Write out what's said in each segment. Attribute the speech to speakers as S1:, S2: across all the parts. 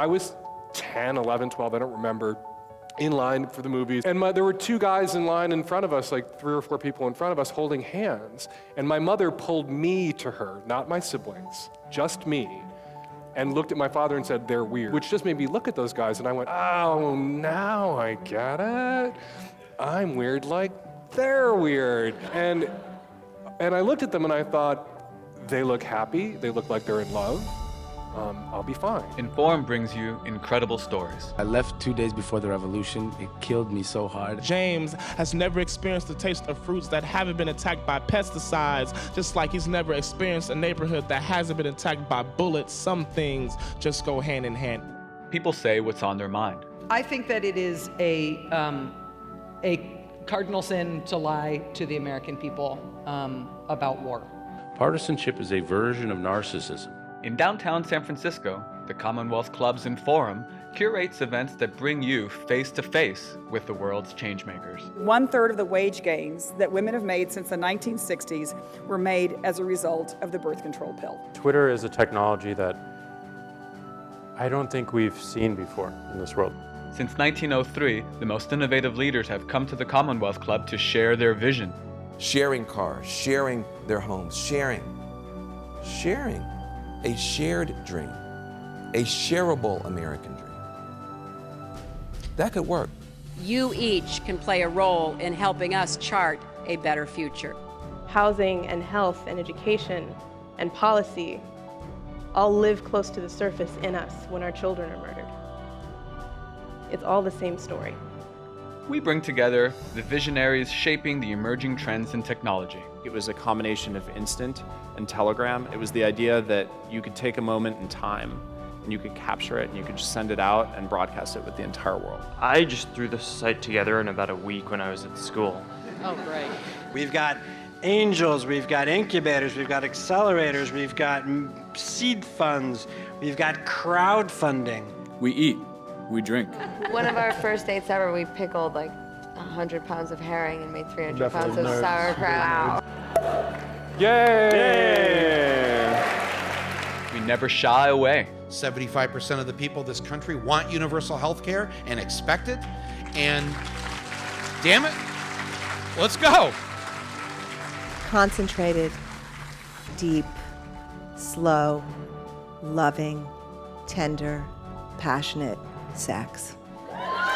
S1: I was 10, 11, 12, I don't remember, in line for the movies. And there were two guys in line in front of us, like 3 or 4 people in front of us holding hands. And my mother pulled me to her, not my siblings, just me, and looked at my father and said, "They're weird," which just made me look at those guys and I went, oh, now I get it. I'm weird like they're weird. And I looked at them and I thought, they look happy, they look like they're in love. I'll be fine.
S2: Inform brings you incredible stories.
S3: I left 2 days before the revolution. It killed me so hard.
S4: James has never experienced the taste of fruits that haven't been attacked by pesticides, just like he's never experienced a neighborhood that hasn't been attacked by bullets. Some things just go hand in hand.
S2: People say what's on their mind.
S5: I think that it is a cardinal sin to lie to the American people about war.
S6: Partisanship is a version of narcissism.
S2: In downtown San Francisco, the Commonwealth Club's Inforum curates events that bring you face to face with the world's changemakers.
S7: 1/3 of the wage gains that women have made since the 1960s were made as a result of the birth control pill.
S8: Twitter is a technology that I don't think we've seen before in this world.
S2: Since 1903, the most innovative leaders have come to the Commonwealth Club to share their vision.
S9: Sharing cars, sharing their homes, sharing. A shared dream, a shareable American dream. That could work.
S10: You each can play a role in helping us chart a better future.
S11: Housing and health and education and policy all live close to the surface in us when our children are murdered. It's all the same story.
S2: We bring together the visionaries shaping the emerging trends in technology.
S12: It was a combination of instant and telegram. It was the idea that you could take a moment in time and you could capture it and you could just send it out and broadcast it with the entire world.
S13: I just threw this site together in about a week when I was at school.
S10: Oh, great.
S14: We've got angels, we've got incubators, we've got accelerators, we've got seed funds, we've got crowdfunding.
S15: We eat, we drink.
S16: One of our first dates ever, we pickled like 100 pounds of herring and made 300 pounds of sauerkraut.
S1: Yay!
S2: We never shy away.
S17: 75% of the people of this country want universal health care and expect it. And damn it, let's go.
S18: Concentrated, deep, slow, loving, tender, passionate sex.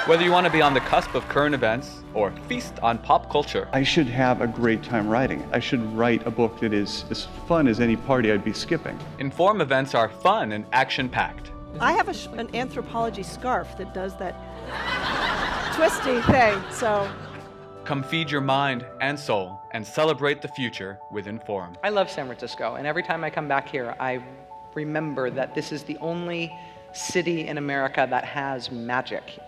S2: Whether you want to be on the cusp of current events or feast on pop culture.
S19: I should have a great time writing it. I should write a book that is as fun as any party I'd be skipping.
S2: Inform events are fun and action-packed.
S20: I have an anthropology scarf that does that twisty thing, so.
S2: Come feed your mind and soul and celebrate the future with Inform.
S5: I love San Francisco, and every time I come back here, I remember that this is the only city in America that has magic.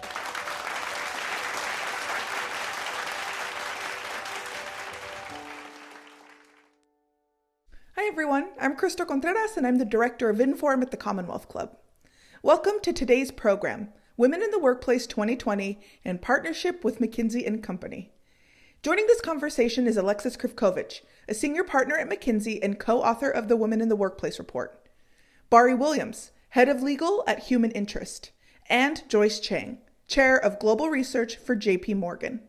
S21: Hi everyone, I'm Crystal Contreras and I'm the Director of Inform at the Commonwealth Club. Welcome to today's program, Women in the Workplace 2020, in partnership with McKinsey & Company. Joining this conversation is Alexis Krivkovich, a senior partner at McKinsey and co-author of the Women in the Workplace report, Bari Williams, head of legal at Human Interest, and Joyce Chang, chair of global research for JP Morgan.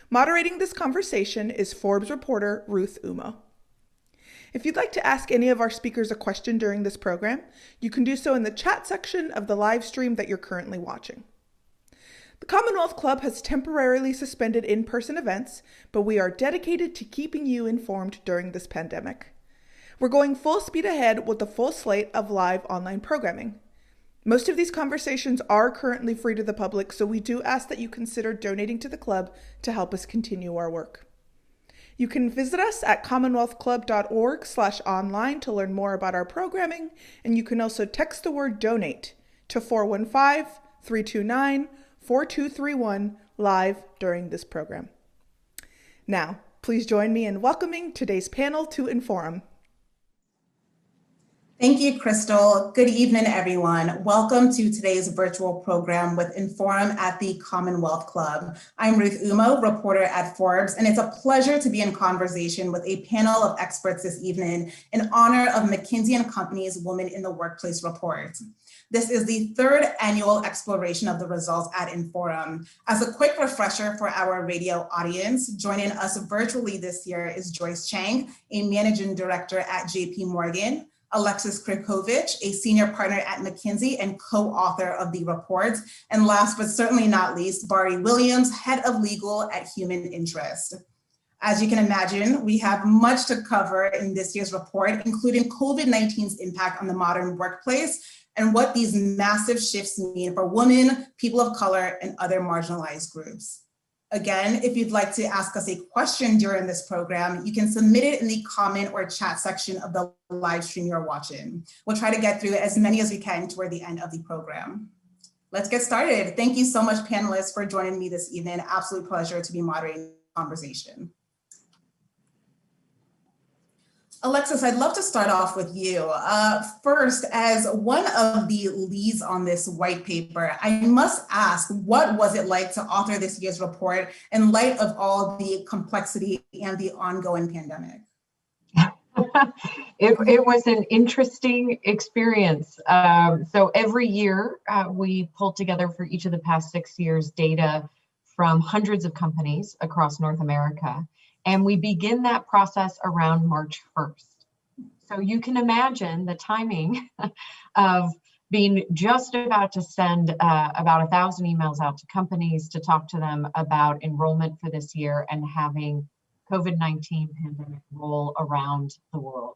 S21: Moderating this conversation is Forbes reporter Ruth Umo. If you'd like to ask any of our speakers a question during this program, you can do so in the chat section of the live stream that you're currently watching. The Commonwealth Club has temporarily suspended in-person events, but we are dedicated to keeping you informed during this pandemic. We're going full speed ahead with a full slate of live online programming. Most of these conversations are currently free to the public, so we do ask that you consider donating to the club to help us continue our work. You can visit us at commonwealthclub.org/online to learn more about our programming, and you can also text the word donate to 415-329-4231 live during this program. Now, please join me in welcoming today's panel to Inform.
S22: Thank you, Crystal. Good evening, everyone. Welcome to today's virtual program with Inform at the Commonwealth Club. I'm Ruth Umo, reporter at Forbes, and it's a pleasure to be in conversation with a panel of experts this evening in honor of McKinsey & Company's Women in the Workplace report. This is the third annual exploration of the results at Inforum. As a quick refresher for our radio audience, joining us virtually this year is Joyce Chang, a managing director at JP Morgan, Alexis Krikovich, a senior partner at McKinsey and co-author of the report, and last but certainly not least, Barry Williams, head of legal at Human Interest. As you can imagine, we have much to cover in this year's report, including COVID-19's impact on the modern workplace and what these massive shifts mean for women, people of color, and other marginalized groups. Again, if you'd like to ask us a question during this program, you can submit it in the comment or chat section of the live stream you're watching. We'll try to get through as many as we can toward the end of the program. Let's get started. Thank you so much, panelists, for joining me this evening. Absolute pleasure to be moderating the conversation. Alexis, I'd love to start off with you. First, as one of the leads on this white paper, I must ask, what was it like to author this year's report in light of all the complexity and the ongoing pandemic?
S3: It was an interesting experience. So every year we pulled together for each of the past 6 years data from hundreds of companies across North America. And we begin that process around March 1st. So you can imagine the timing of being just about to send about 1,000 emails out to companies to talk to them about enrollment for this year and having COVID-19 pandemic roll around the world.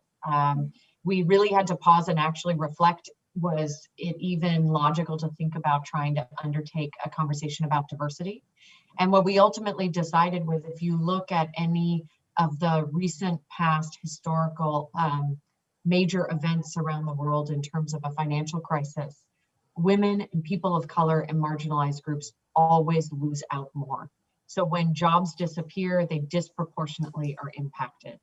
S3: We really had to pause and actually reflect. Was it even logical to think about trying to undertake a conversation about diversity? And what we ultimately decided was, if you look at any of the recent past historical major events around the world in terms of a financial crisis, women and people of color and marginalized groups always lose out more. So when jobs disappear, they disproportionately are impacted.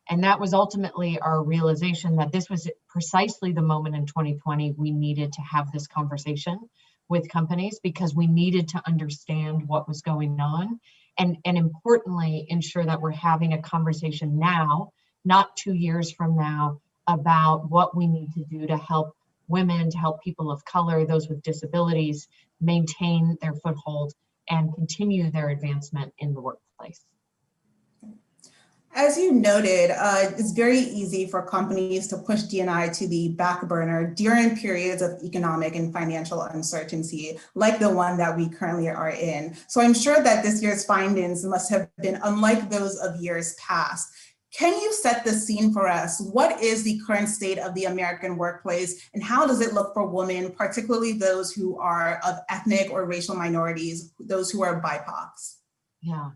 S3: And that was ultimately our realization that this was precisely the moment in 2020 we needed to have this conversation with companies, because we needed to understand what was going on and importantly, ensure that we're having a conversation now, not 2 years from now, about what we need to do to help women, to help people of color, those with disabilities, maintain their foothold and continue their advancement in the workplace.
S22: As you noted, it's very easy for companies to push D&I to the back burner during periods of economic and financial uncertainty, like the one that we currently are in. So I'm sure that this year's findings must have been unlike those of years past. Can you set the scene for us? What is the current state of the American workplace, and how does it look for women, particularly those who are of ethnic or racial minorities, those who are BIPOCs?
S3: Yeah.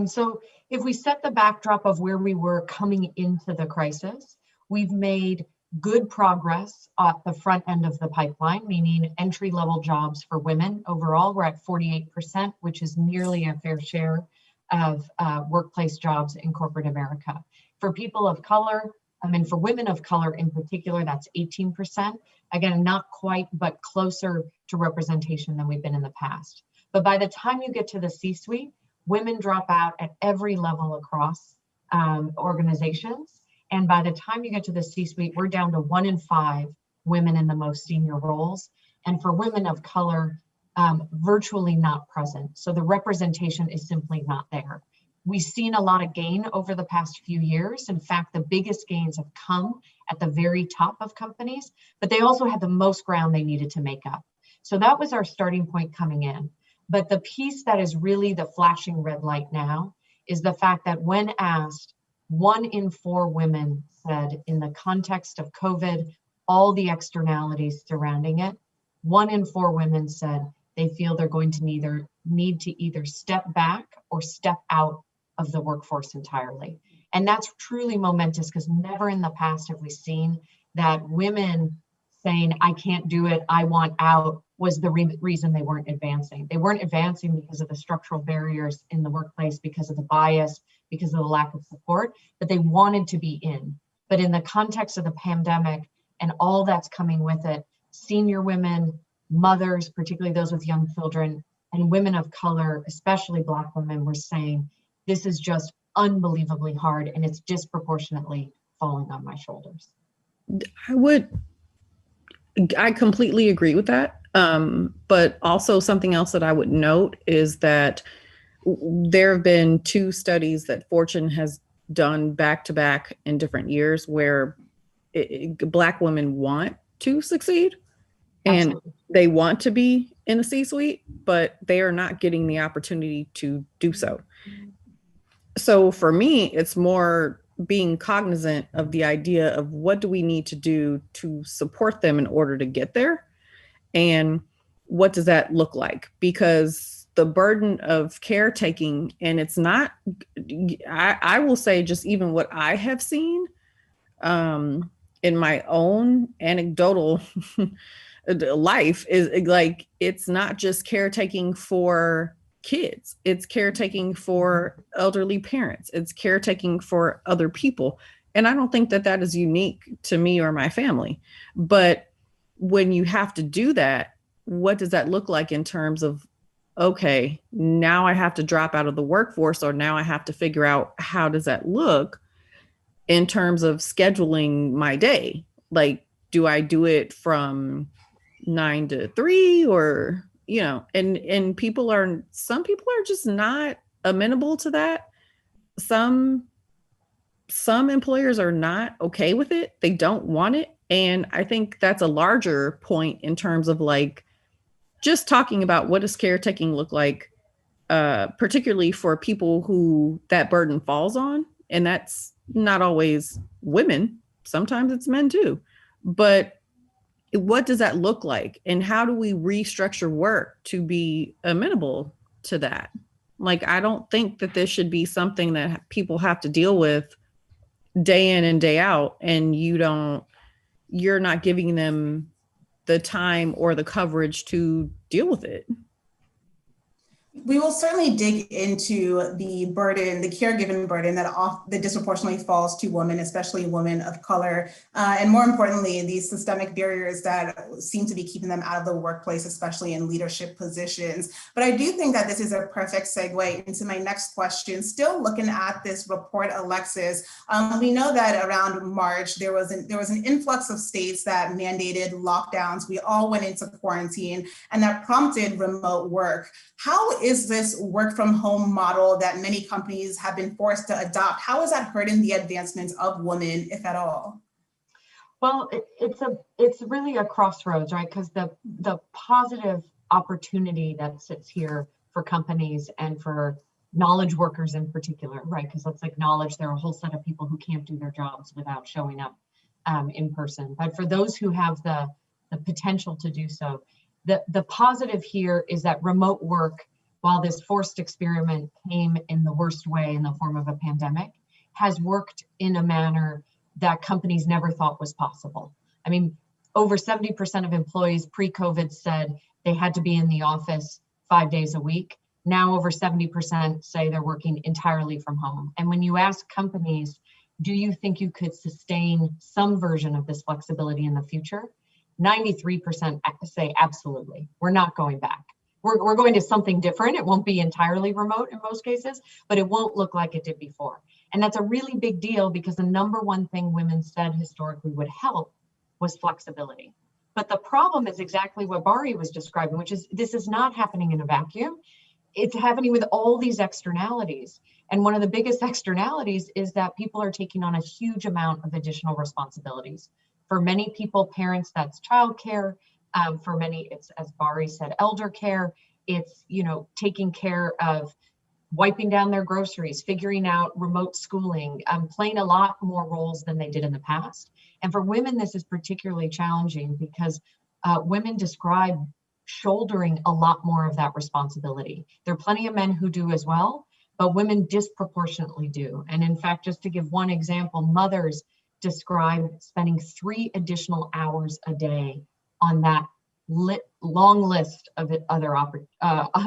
S3: So if we set the backdrop of where we were coming into the crisis, we've made good progress at the front end of the pipeline, meaning entry-level jobs for women. Overall, we're at 48%, which is nearly a fair share of workplace jobs in corporate America. For people of color, and for women of color in particular, that's 18%. Again, not quite, but closer to representation than we've been in the past. But by the time you get to the C-suite, women drop out at every level across organizations. And by the time you get to the C-suite, we're down to 1 in 5 women in the most senior roles. And for women of color, virtually not present. So the representation is simply not there. We've seen a lot of gain over the past few years. In fact, the biggest gains have come at the very top of companies, but they also had the most ground they needed to make up. So that was our starting point coming in. But the piece that is really the flashing red light now is the fact that when asked, 1 in 4 women said, in the context of COVID, all the externalities surrounding it, 1 in 4 women said they feel they're going to need to either step back or step out of the workforce entirely. And that's truly momentous, because never in the past have we seen that women saying, I can't do it, I want out, was the reason they weren't advancing. They weren't advancing because of the structural barriers in the workplace, because of the bias, because of the lack of support, but they wanted to be in. But in the context of the pandemic and all that's coming with it, senior women, mothers, particularly those with young children, and women of color, especially Black women, were saying, this is just unbelievably hard and it's disproportionately falling on my shoulders.
S4: I would I completely agree with that. But also something else that I would note is that there have been 2 studies that Fortune has done back to back in different years where Black women want to succeed and they want to be in the C-suite, but they are not getting the opportunity to do so. So for me, it's more being cognizant of the idea of what do we need to do to support them in order to get there, and what does that look like? Because the burden of caretaking, and it's not, I will say just even what I have seen in my own anecdotal life is like, it's not just caretaking for kids, it's caretaking for elderly parents, it's caretaking for other people. And I don't think that that is unique to me or my family. But when you have to do that, what does that look like in terms of, okay, now I have to drop out of the workforce, or now I have to figure out how does that look in terms of scheduling my day? Like, do I do it from 9 to 3, or, you know, and some people are just not amenable to that. Some employers are not okay with it. They don't want it. And I think that's a larger point in terms of like, just talking about what does caretaking look like, particularly for people who that burden falls on. And that's not always women. Sometimes it's men too. But what does that look like? And how do we restructure work to be amenable to that? Like, I don't think that this should be something that people have to deal with day in and day out. And you're not giving them the time or the coverage to deal with it.
S22: We will certainly dig into the burden, the caregiving burden that disproportionately falls to women, especially women of color, and more importantly, these systemic barriers that seem to be keeping them out of the workplace, especially in leadership positions. But I do think that this is a perfect segue into my next question. Still looking at this report, Alexis, we know that around March, there was an influx of states that mandated lockdowns. We all went into quarantine, and that prompted remote work. How is this work from home model that many companies have been forced to adopt, how is that hurting the advancements of women, if at all?
S3: Well, it's really a crossroads, right? Because the positive opportunity that sits here for companies and for knowledge workers in particular, right? Because let's acknowledge there are a whole set of people who can't do their jobs without showing up in person. But for those who have the potential to do so, the positive here is that remote work, while this forced experiment came in the worst way in the form of a pandemic, has worked in a manner that companies never thought was possible. I mean, over 70% of employees pre-COVID said they had to be in the office 5 days a week. Now over 70% say they're working entirely from home. And when you ask companies, do you think you could sustain some version of this flexibility in the future? 93% say absolutely. We're not going back. We're going to something different. It won't be entirely remote in most cases, but it won't look like it did before. And that's a really big deal because the number one thing women said historically would help was flexibility. But the problem is exactly what Bari was describing, which is this is not happening in a vacuum. It's happening with all these externalities. And one of the biggest externalities is that people are taking on a huge amount of additional responsibilities. For many people, parents, that's childcare. For many, it's, as Bari said, elder care. It's, taking care of wiping down their groceries, figuring out remote schooling, playing a lot more roles than they did in the past. And for women, this is particularly challenging because women describe shouldering a lot more of that responsibility. There are plenty of men who do as well, but women disproportionately do. And in fact, just to give one example, mothers describe spending 3 additional hours a day on that long list of other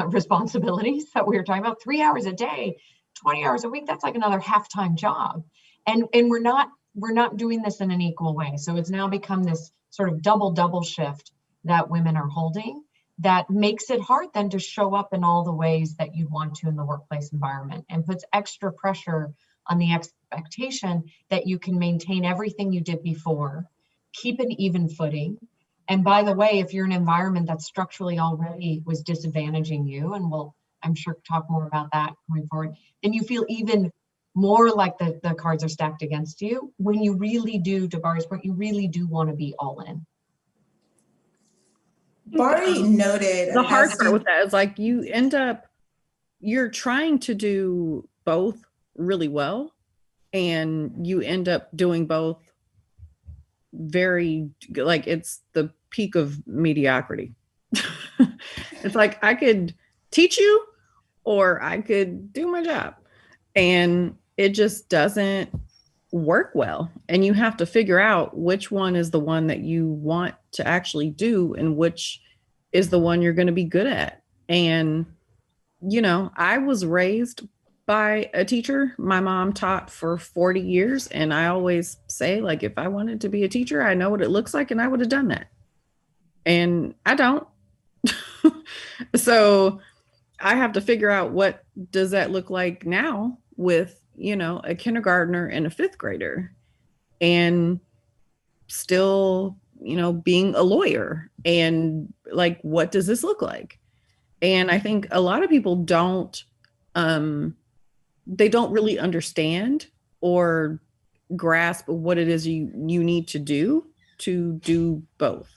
S3: responsibilities that we were talking about. 3 hours a day, 20 hours a week, that's like another half-time job. And we're not doing this in an equal way. So it's now become this sort of double shift that women are holding that makes it hard then to show up in all the ways that you'd want to in the workplace environment and puts extra pressure on the expectation that you can maintain everything you did before, keep an even footing, And by the way, if you're in an environment that structurally already was disadvantaging you, and we'll, I'm sure, talk more about that going forward, then you feel even more like the cards are stacked against you when you really do, to Bari's point, you really do want to be all in.
S22: Bari noted
S4: the hard part with that is like you're trying to do both really well, and you end up doing both very, like, it's the peak of mediocrity. It's like I could teach you or I could do my job, and it just doesn't work well. And you have to figure out which one is the one that you want to actually do and which is the one you're going to be good at. And, you know, I was raised by a teacher. My mom taught for 40 years. And I always say, like, if I wanted to be a teacher, I know what it looks like and I would have done that. And I don't. So I have to figure out, what does that look like now with, you know, a kindergartner and a fifth grader, and still, you know, being a lawyer, and like, what does this look like? And I think a lot of people don't, they don't really understand or grasp what it is you need to do both.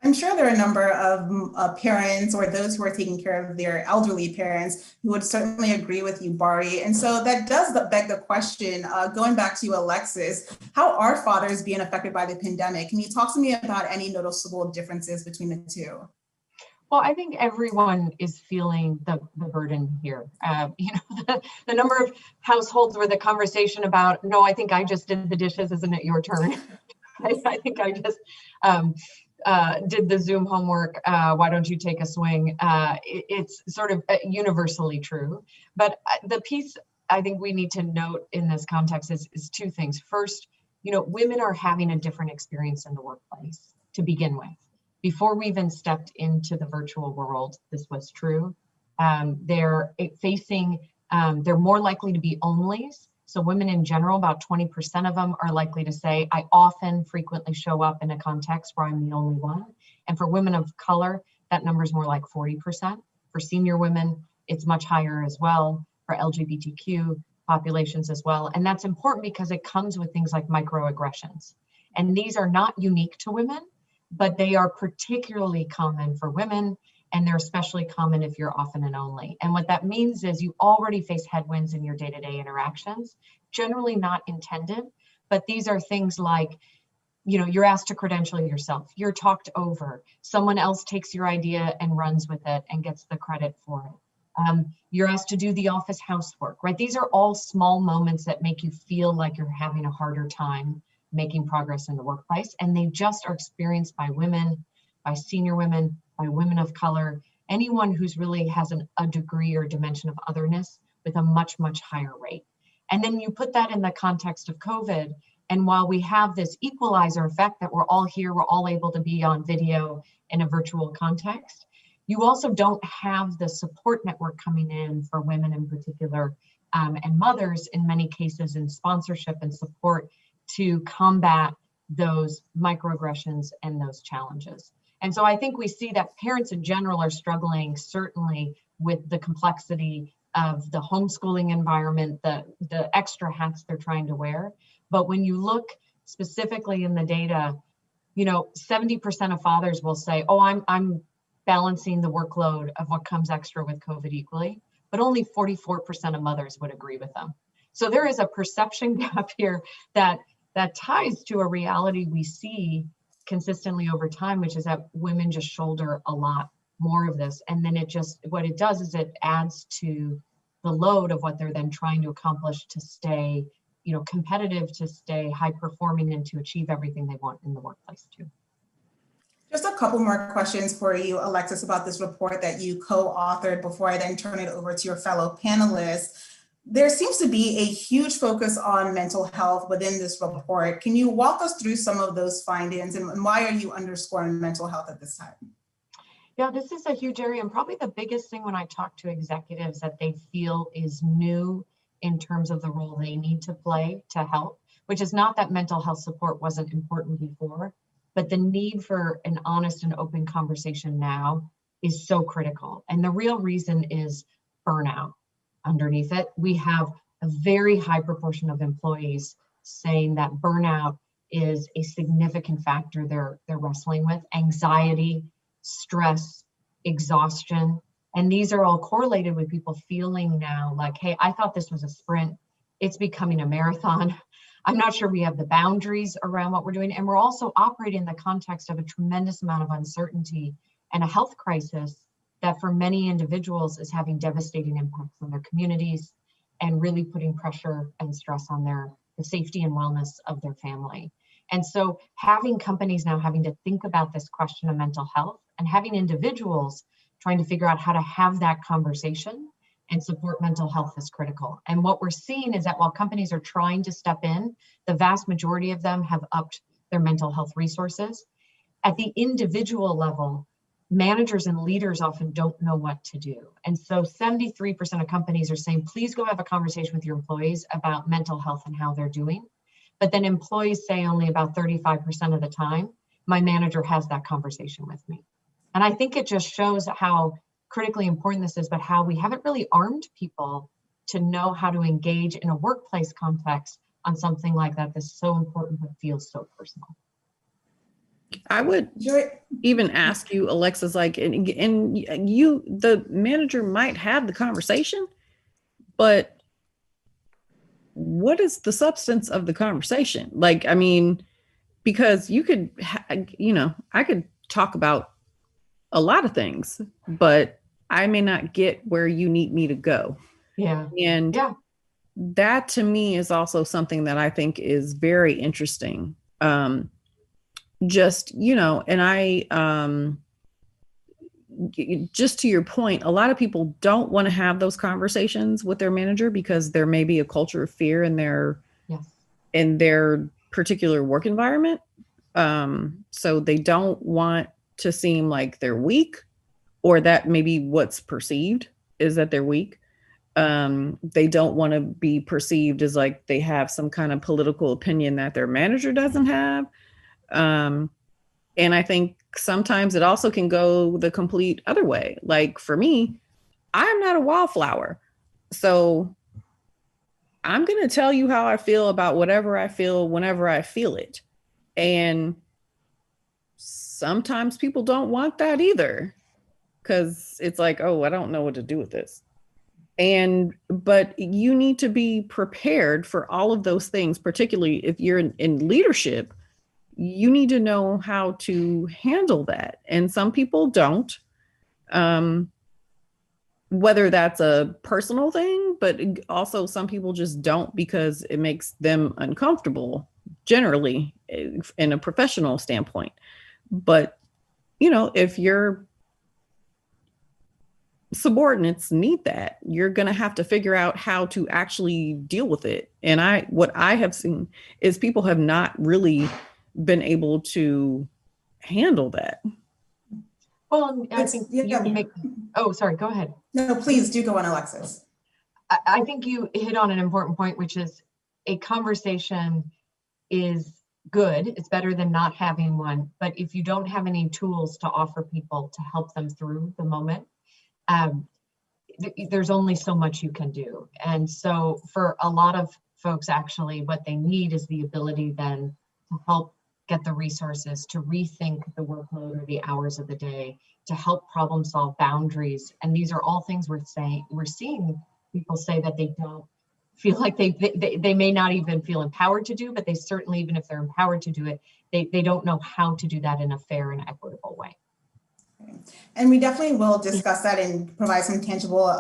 S22: I'm sure there are a number of parents or those who are taking care of their elderly parents who would certainly agree with you, Bari. And so that does beg the question, going back to you, Alexis, how are fathers being affected by the pandemic? Can you talk to me about any noticeable differences between the two?
S3: Well, I think everyone is feeling the burden here. You know, the number of households where the conversation about, no, I think I just did the dishes, isn't it your turn? I think I just did the Zoom homework. Why don't you take a swing? It's sort of universally true. But the piece I think we need to note in this context is two things. First, you know, women are having a different experience in the workplace to begin with. Before we even stepped into the virtual world, this was true. They're facing, they're more likely to be onlys. So women in general, about 20% of them are likely to say, I often frequently show up in a context where I'm the only one. And for women of color, that number is more like 40%. For senior women, it's much higher as well. For LGBTQ populations as well. And that's important because it comes with things like microaggressions. And these are not unique to women, but they are particularly common for women, and they're especially common if you're often and only. And what that means is you already face headwinds in your day-to-day interactions, generally not intended, but these are things like, you know, you're asked to credential yourself, you're talked over, someone else takes your idea and runs with it and gets the credit for it. You're asked to do the office housework, right? These are all small moments that make you feel like you're having a harder time making progress in the workplace. And they just are experienced by women, by senior women, by women of color, anyone who's really has a degree or dimension of otherness with a much, much higher rate. And then you put that in the context of COVID. And while we have this equalizer effect that we're all here, we're all able to be on video in a virtual context, you also don't have the support network coming in for women in particular, and mothers in many cases, in sponsorship and support to combat those microaggressions and those challenges. And so I think we see that parents in general are struggling certainly with the complexity of the homeschooling environment, the extra hats they're trying to wear. But when you look specifically in the data, you know, 70% of fathers will say, oh, I'm balancing the workload of what comes extra with COVID equally, but only 44% of mothers would agree with them. So there is a perception gap here that ties to a reality we see consistently over time, which is that women just shoulder a lot more of this. And then what it does is it adds to the load of what they're then trying to accomplish to stay, you know, competitive, to stay high performing, and to achieve everything they want in the workplace too.
S22: Just a couple more questions for you, Alexis, about this report that you co-authored before I then turn it over to your fellow panelists. There seems to be a huge focus on mental health within this report. Can you walk us through some of those findings, and why are you underscoring mental health at this time?
S3: Yeah, this is a huge area, and probably the biggest thing when I talk to executives that they feel is new in terms of the role they need to play to help, which is not that mental health support wasn't important before, but the need for an honest and open conversation now is so critical. And the real reason is burnout. Underneath it, we have a very high proportion of employees saying that burnout is a significant factor they're wrestling with. Anxiety, stress, exhaustion. And these are all correlated with people feeling now like, hey, I thought this was a sprint. It's becoming a marathon. I'm not sure we have the boundaries around what we're doing. And we're also operating in the context of a tremendous amount of uncertainty and a health crisis that for many individuals is having devastating impacts on their communities and really putting pressure and stress on the safety and wellness of their family. And so having companies now having to think about this question of mental health and having individuals trying to figure out how to have that conversation and support mental health is critical. And what we're seeing is that while companies are trying to step in, the vast majority of them have upped their mental health resources. At the individual level, managers and leaders often don't know what to do. And so 73% of companies are saying, please go have a conversation with your employees about mental health and how they're doing. But then employees say only about 35% of the time, my manager has that conversation with me. And I think it just shows how critically important this is, but how we haven't really armed people to know how to engage in a workplace context on something like that that's so important but feels so personal.
S4: I would even ask you, Alexis, like, and you, the manager might have the conversation, but what is the substance of the conversation? Like, I mean, because you could, I could talk about a lot of things, but I may not get where you need me to go.
S3: Yeah.
S4: And that to me is also something that I think is very interesting. Just, and I, just to your point, a lot of people don't want to have those conversations with their manager because there may be a culture of fear in their particular work environment. So they don't want to seem like they're weak, or that maybe what's perceived is that they're weak. They don't want to be perceived as like they have some kind of political opinion that their manager doesn't have. And I think sometimes it also can go the complete other way. Like for me, I'm not a wallflower. So I'm going to tell you how I feel about whatever I feel whenever I feel it. And sometimes people don't want that either, because it's like, oh, I don't know what to do with this. But you need to be prepared for all of those things, particularly if you're in leadership. You need to know how to handle that. And some people don't, whether that's a personal thing, but also some people just don't because it makes them uncomfortable, generally, in a professional standpoint. But, if your subordinates need that, you're going to have to figure out how to actually deal with it. And what I have seen is people have not really been able to handle that.
S3: Well, I think you can make, sorry, go ahead.
S22: No, please do go on, Alexis.
S3: I think you hit on an important point, which is a conversation is good. It's better than not having one. But if you don't have any tools to offer people to help them through the moment, there's only so much you can do. And so for a lot of folks, actually, what they need is the ability then to help get the resources to rethink the workload or the hours of the day, to help problem solve boundaries. And these are all things we're seeing people say that they don't feel like they may not even feel empowered to do, but they certainly, even if they're empowered to do it, they don't know how to do that in a fair and equitable way.
S22: And we definitely will discuss that and provide some tangible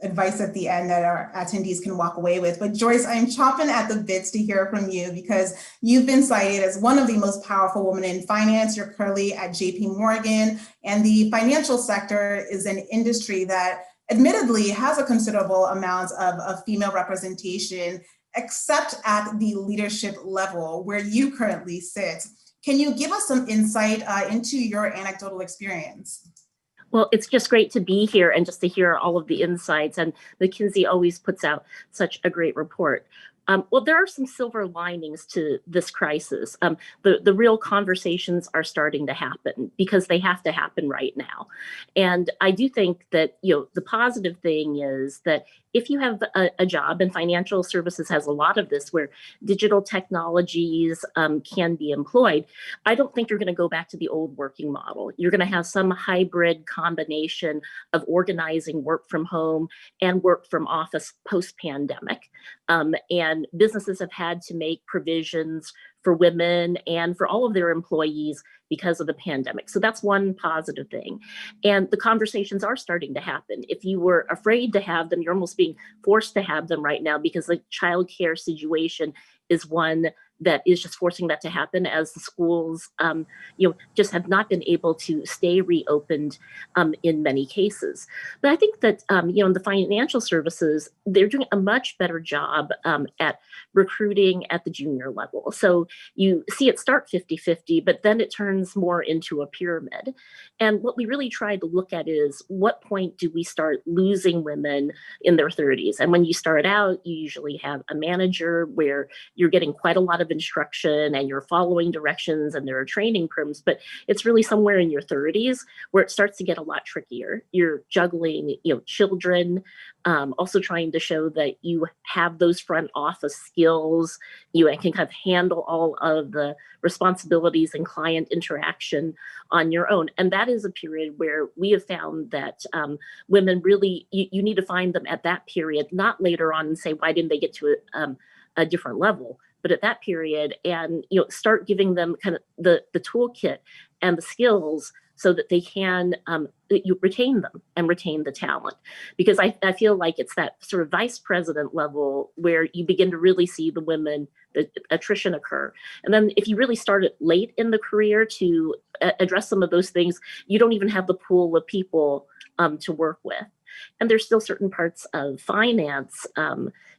S22: advice at the end that our attendees can walk away with. But Joyce, I'm chomping at the bits to hear from you because you've been cited as one of the most powerful women in finance. You're currently at JP Morgan, and the financial sector is an industry that admittedly has a considerable amount of female representation, except at the leadership level where you currently sit. Can you give us some insight into your anecdotal experience?
S6: Well, it's just great to be here and just to hear all of the insights. And McKinsey always puts out such a great report. Well, there are some silver linings to this crisis. The real conversations are starting to happen because they have to happen right now. And I do think that, the positive thing is that if you have a job, and financial services has a lot of this where digital technologies can be employed, I don't think you're going to go back to the old working model. You're going to have some hybrid combination of organizing work from home and work from office post-pandemic. And businesses have had to make provisions for women and for all of their employees because of the pandemic. So that's one positive thing. And the conversations are starting to happen. If you were afraid to have them, you're almost being forced to have them right now because the childcare situation is one that is just forcing that to happen as the schools, just have not been able to stay reopened in many cases. But I think that, in the financial services, they're doing a much better job at recruiting at the junior level. So you see it start 50-50, but then it turns more into a pyramid. And what we really try to look at is what point do we start losing women in their 30s? And when you start out, you usually have a manager where you're getting quite a lot of instruction and you're following directions and there are training programs, but it's really somewhere in your 30s where it starts to get a lot trickier. You're juggling, children, also trying to show that you have those front office skills, and can kind of handle all of the responsibilities and client interaction on your own. And that is a period where we have found that women really, you need to find them at that period, not later on and say, why didn't they get to a different level? But at that period, and start giving them kind of the toolkit and the skills so that they can you retain them and retain the talent. Because I feel like it's that sort of vice president level where you begin to really see the women, the attrition occur. And then if you really start it late in the career to address some of those things, you don't even have the pool of people to work with. And there's still certain parts of finance,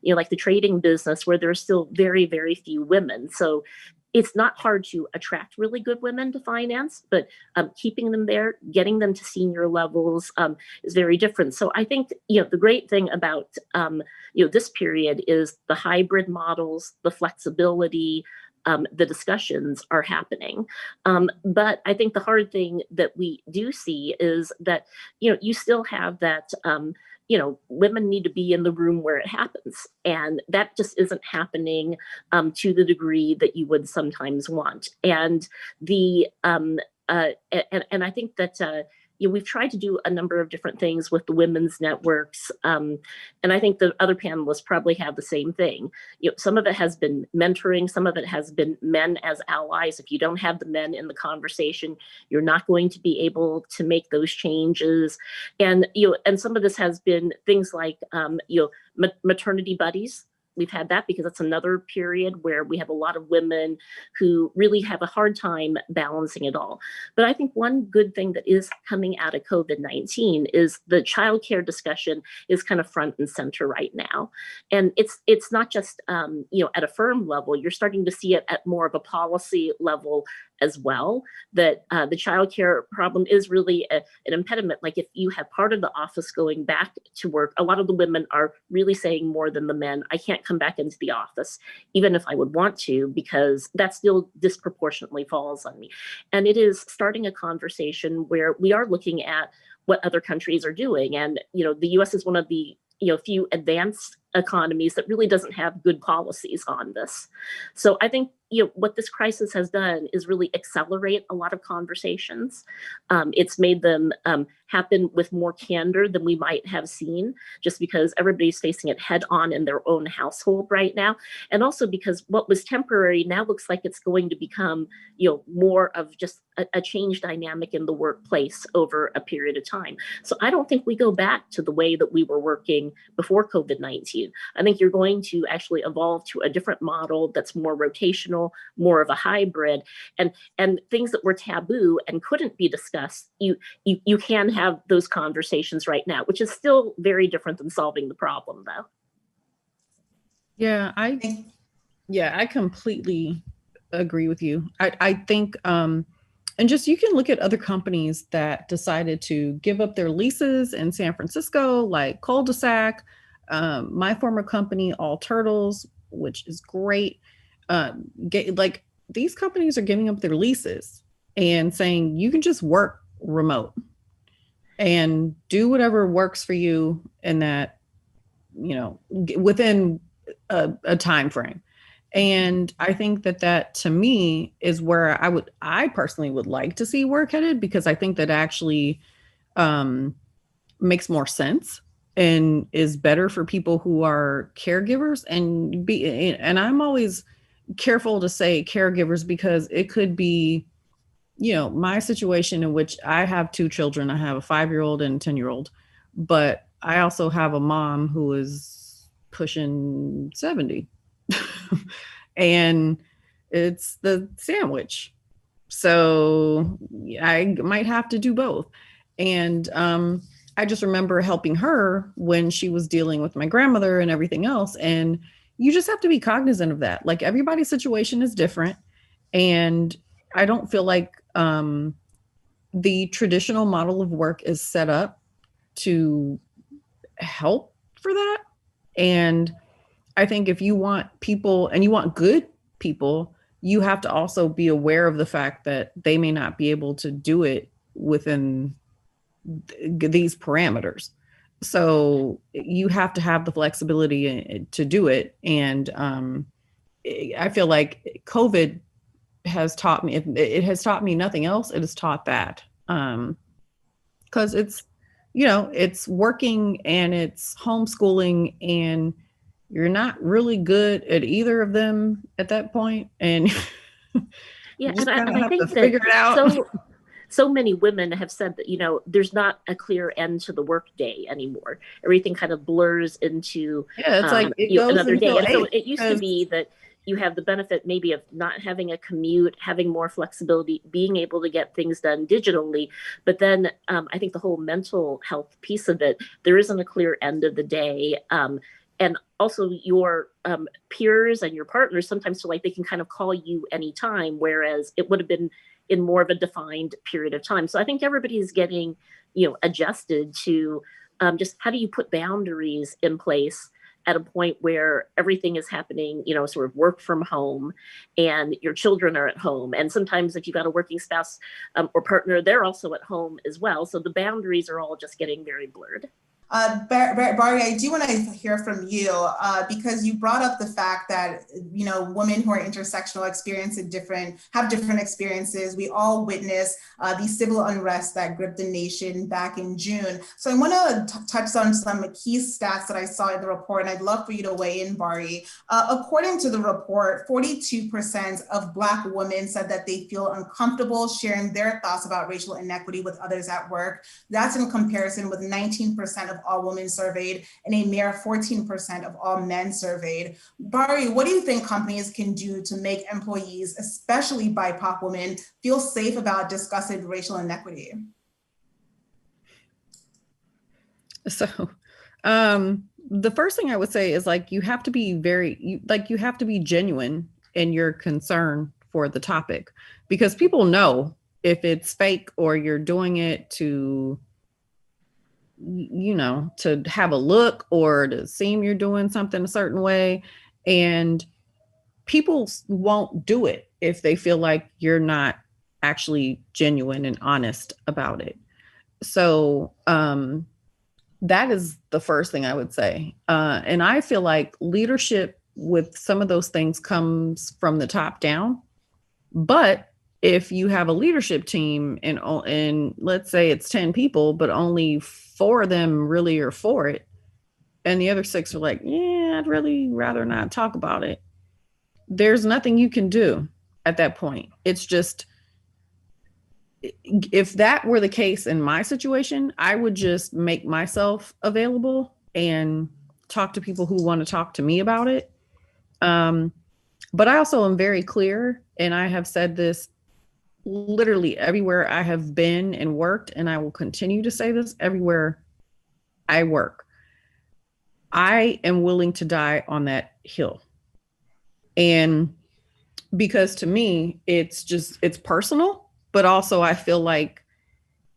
S6: like the trading business, where there's still very, very few women. So it's not hard to attract really good women to finance, but keeping them there, getting them to senior levels is very different. So I think, the great thing about, this period is the hybrid models, the flexibility, the discussions are happening. But I think the hard thing that we do see is that, you still have that, women need to be in the room where it happens. And that just isn't happening to the degree that you would sometimes want. And and I think that, we've tried to do a number of different things with the women's networks. And I think the other panelists probably have the same thing. Some of it has been mentoring, some of it has been men as allies. If you don't have the men in the conversation, you're not going to be able to make those changes. And, and some of this has been things like, maternity buddies. We've had that because it's another period where we have a lot of women who really have a hard time balancing it all. But I think one good thing that is coming out of COVID-19 is the childcare discussion is kind of front and center right now. And it's not just, at a firm level, you're starting to see it at more of a policy level as well, that the childcare problem is really an impediment. Like if you have part of the office going back to work, a lot of the women are really saying more than the men, I can't come back into the office, even if I would want to, because that still disproportionately falls on me. And it is starting a conversation where we are looking at what other countries are doing. And, the US is one of the few advanced economies that really doesn't have good policies on this. So I think what this crisis has done is really accelerate a lot of conversations. It's made them happen with more candor than we might have seen, just because everybody's facing it head on in their own household right now. And also because what was temporary now looks like it's going to become, more of just a change dynamic in the workplace over a period of time. So I don't think we go back to the way that we were working before COVID-19. I think you're going to actually evolve to a different model that's more rotational, more of a hybrid, and things that were taboo and couldn't be discussed, you can have those conversations right now, which is still very different than solving the problem, though.
S4: Yeah, I completely agree with you. I think and just you can look at other companies that decided to give up their leases in San Francisco, like Cul-de-sac, my former company, All Turtles, which is great. Like these companies are giving up their leases and saying you can just work remote and do whatever works for you in that, within a time frame. And I think that to me is where I personally would like to see work headed, because I think that actually makes more sense and is better for people who are caregivers. And I'm always careful to say caregivers, because it could be, my situation in which I have 2 children. I have a 5-year-old and a 10-year-old, but I also have a mom who is pushing 70. And it's the sandwich. So I might have to do both. And I just remember helping her when she was dealing with my grandmother and everything else. And you just have to be cognizant of that. Like everybody's situation is different. And I don't feel like the traditional model of work is set up to help for that. And I think if you want people and you want good people, you have to also be aware of the fact that they may not be able to do it within these parameters. So you have to have the flexibility to do it. And I feel like COVID has taught me, it has taught me nothing else. It has taught that. Because it's, it's working and it's homeschooling, and you're not really good at either of them at that point. And
S6: yeah,
S4: and
S6: I think
S4: figure it out.
S6: So many women have said that, there's not a clear end to the workday anymore. Everything kind of blurs into
S4: it's like it goes
S6: another day. And so
S4: eight,
S6: it used to be that you have the benefit maybe of not having a commute, having more flexibility, being able to get things done digitally. But then I think the whole mental health piece of it, there isn't a clear end of the day. And also your peers and your partners sometimes feel like they can kind of call you anytime, whereas it would have been in more of a defined period of time. So I think everybody's getting, adjusted to just how do you put boundaries in place at a point where everything is happening, sort of work from home and your children are at home. And sometimes if you've got a working spouse or partner, they're also at home as well. So the boundaries are all just getting very blurred.
S22: Bari, I do want to hear from you because you brought up the fact that, women who are intersectional have different experiences. We all witnessed the civil unrest that gripped the nation back in June. So I want to touch on some key stats that I saw in the report, and I'd love for you to weigh in, Bari. According to the report, 42% of Black women said that they feel uncomfortable sharing their thoughts about racial inequity with others at work. That's in comparison with 19% of all women surveyed and a mere 14% of all men surveyed. Bari, what do you think companies can do to make employees, especially BIPOC women, feel safe about discussing racial inequity?
S4: So the first thing I would say is you have to be you have to be genuine in your concern for the topic, because people know if it's fake or you're doing it to have a look or to seem you're doing something a certain way. And people won't do it if they feel like you're not actually genuine and honest about it. So that is the first thing I would say. And I feel like leadership with some of those things comes from the top down. But if you have a leadership team and let's say it's 10 people, but only 4 of them really are for it, and the other 6 are like, yeah, I'd really rather not talk about it, there's nothing you can do at that point. It's just, if that were the case in my situation, I would just make myself available and talk to people who want to talk to me about it. But I also am very clear, and I have said this literally everywhere I have been and worked, and I will continue to say this everywhere I work. I am willing to die on that hill. And because to me, it's personal. But also I feel like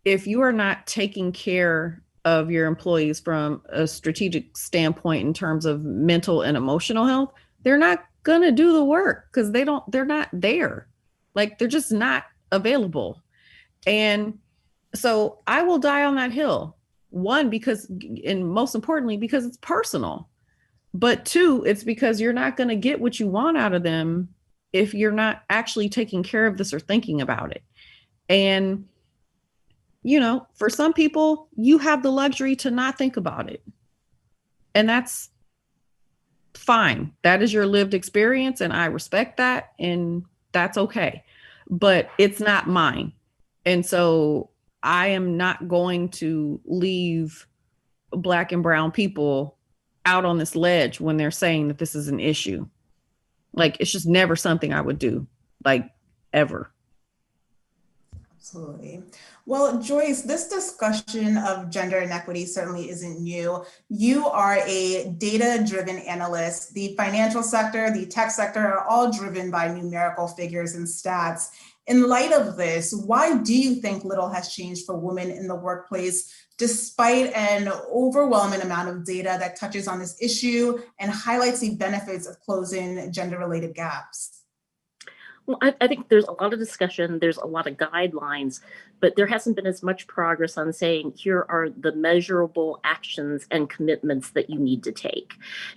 S4: if you are not taking care of your employees from a strategic standpoint in terms of mental and emotional health, they're not going to do the work because they're not there. Like, they're just not available. And so I will die on that hill. One, because, and most importantly, because it's personal. But two, it's because you're not going to get what you want out of them if you're not actually taking care of this or thinking about it. And, you know, for some people, you have the luxury to not think about it. And that's fine. That is your lived experience, and I respect that, and that's okay. But it's not mine. And so I am not going to leave Black and brown people out on this ledge when they're saying that this is an issue. Like, it's just never something I would do, like, ever.
S22: Absolutely. Well, Joyce, this discussion of gender inequity certainly isn't new. You are a data-driven analyst. The financial sector, the tech sector are all driven by numerical figures and stats. In light of this, why do you think little has changed for women in the workplace, despite an overwhelming amount of data that touches on this issue and highlights the benefits of closing gender-related gaps?
S6: Well, I think there's a lot of discussion, there's a lot of guidelines, but there hasn't been as much progress on saying, here are the measurable actions and commitments that you need to take.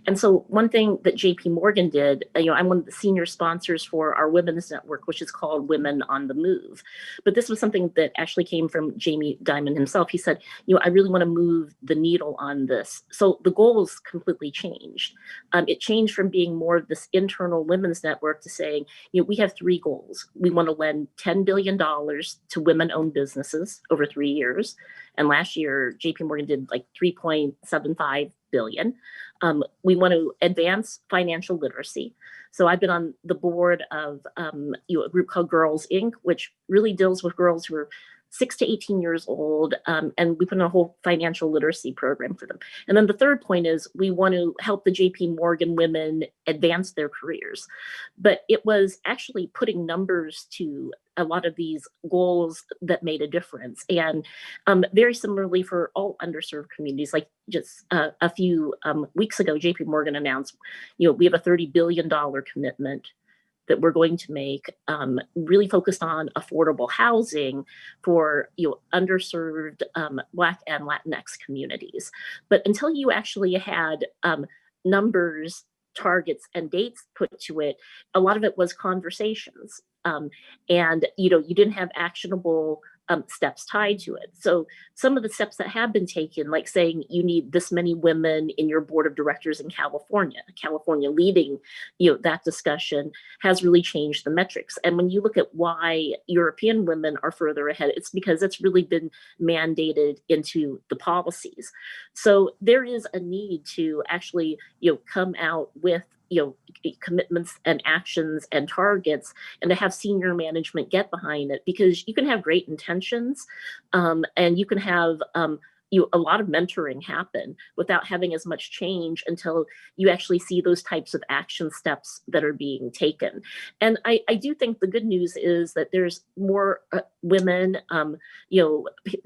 S6: And so one thing that JP Morgan did, I'm one of the senior sponsors for our women's network, which is called Women on the Move. But this was something that actually came from Jamie Dimon himself. He said, I really want to move the needle on this. So the goals completely changed. It changed from being more of this internal women's network to saying, we have 3 goals. We want to lend $10 billion to women-owned businesses over 3 years. And last year, JP Morgan did like $3.75 billion. We want to advance financial literacy. So I've been on the board of a group called Girls Inc., which really deals with girls who are 6 to 18 years old, and we put in a whole financial literacy program for them. And then the third point is we want to help the JP Morgan women advance their careers. But it was actually putting numbers to a lot of these goals that made a difference. And very similarly for all underserved communities, like just a few weeks ago, JP Morgan announced, we have a $30 billion commitment that we're going to make, really focused on affordable housing for underserved Black and Latinx communities. But until you actually had numbers, targets, and dates put to it, a lot of it was conversations. And you didn't have actionable steps tied to it. So some of the steps that have been taken, like saying you need this many women in your board of directors in California leading, that discussion has really changed the metrics. And when you look at why European women are further ahead, it's because it's really been mandated into the policies. So there is a need to actually, come out with commitments and actions and targets, and to have senior management get behind it, because you can have great intentions and you can have a lot of mentoring happen without having as much change until you actually see those types of action steps that are being taken. And I do think the good news is that there's more women,